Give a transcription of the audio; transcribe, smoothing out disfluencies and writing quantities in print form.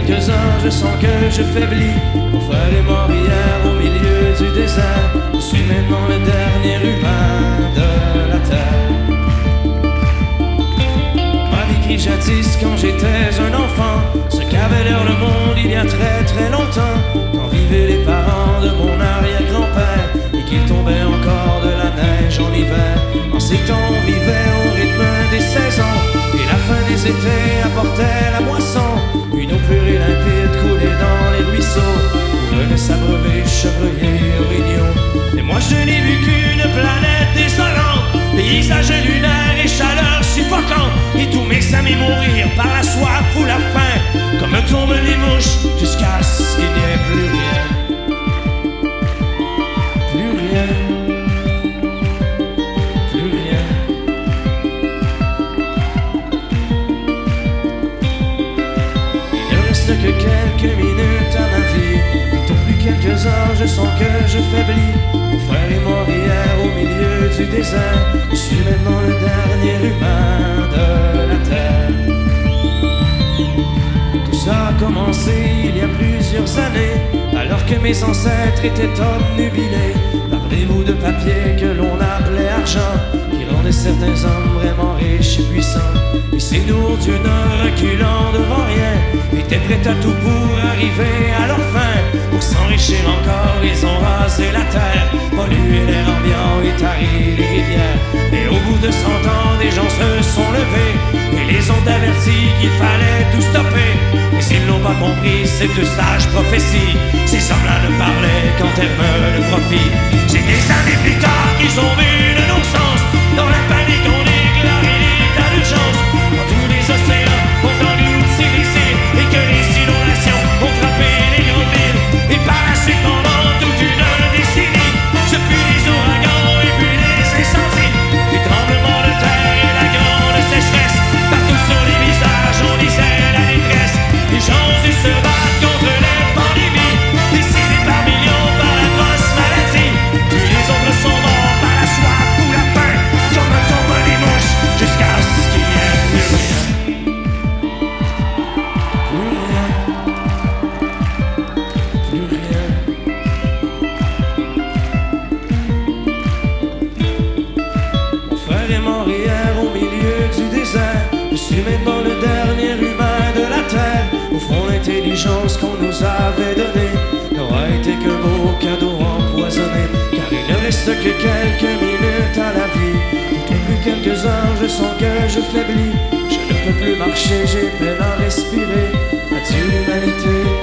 quelques heures, je sens que je faiblis. Mon frère est mort hier au milieu du désert. Je suis maintenant le dernier humain de la terre. On m'a décrit jadis quand j'étais un enfant ce qu'avait l'air le monde il y a très très longtemps, quand vivaient les parents de mon arrière-grand-père et qu'il tombait encore de la neige en hiver. En ces temps on vivait au rythme des 16 ans et la fin des étés apportait la moisson. Une eau pure et limpide coulait dans les ruisseaux où venaient s'abreuver chevreuils et orignaux. Et moi je n'ai vu qu'une planète désolante, paysage lunaire et chaleur suffocante, et tous mes amis mourir par la soif ou la faim, comme tombent les mouches jusqu'à ce qu'il n'y ait plus rien. Plus rien. Plus rien. Il ne reste que quelques minutes à ma vie, et au plus quelques heures je sens que je faiblis. Mon frère est mort hier au milieu du désert. Je suis maintenant le dernier humain de la terre. Tout ça a commencé il y a plusieurs années, alors que mes ancêtres étaient obnubilés par des bouts de papier que l'on appelait argent, qui rendaient certains hommes vraiment riches et puissants. Et ces lourds dieux ne reculant devant rien étaient prêts à tout pour arriver à leur fin. Pour s'enrichir encore, ils ont rasé la terre, pollué l'air ambiant et tari les rivières. Et au bout de 100 ans, des gens se sont levés et les ont avertis qu'il fallait tout stopper. Mais s'ils n'ont pas compris cette sage prophétie, ces hommes-là ne parlaient qu'en termes de profit. C'est des années plus tard qu'ils ont vu le non-sens. Dans la panique, on déclarait l'état d'urgence. Quand tous les océans ont englouti les îles et que les inondations ont frappé les grandes villes. Et par la suite, pendant toute une décennie, ce fut les ouragans et puis les incendies, les tremblements de terre et la grande sécheresse. Partout sur les visages, on disait la détresse. Les gens ont se battre contre les pandémies, décimés par millions par la grosse maladie. Puis les autres sont morts par la soif ou la faim, comme tombent les mouches jusqu'à ce qu'il n'y ait plus rien. Plus rien. Plus rien. Mon frère est mort hier au milieu du désert. Je suis maintenant le dernier humain de la terre. Au fond, l'intelligence qu'on nous avait donnée n'aura été qu'un beau cadeau empoisonné, car il ne reste que quelques minutes à la vie. Tout au plus quelques heures, je sens que je faiblis. Je ne peux plus marcher, j'ai peine à respirer. Adieu l'humanité.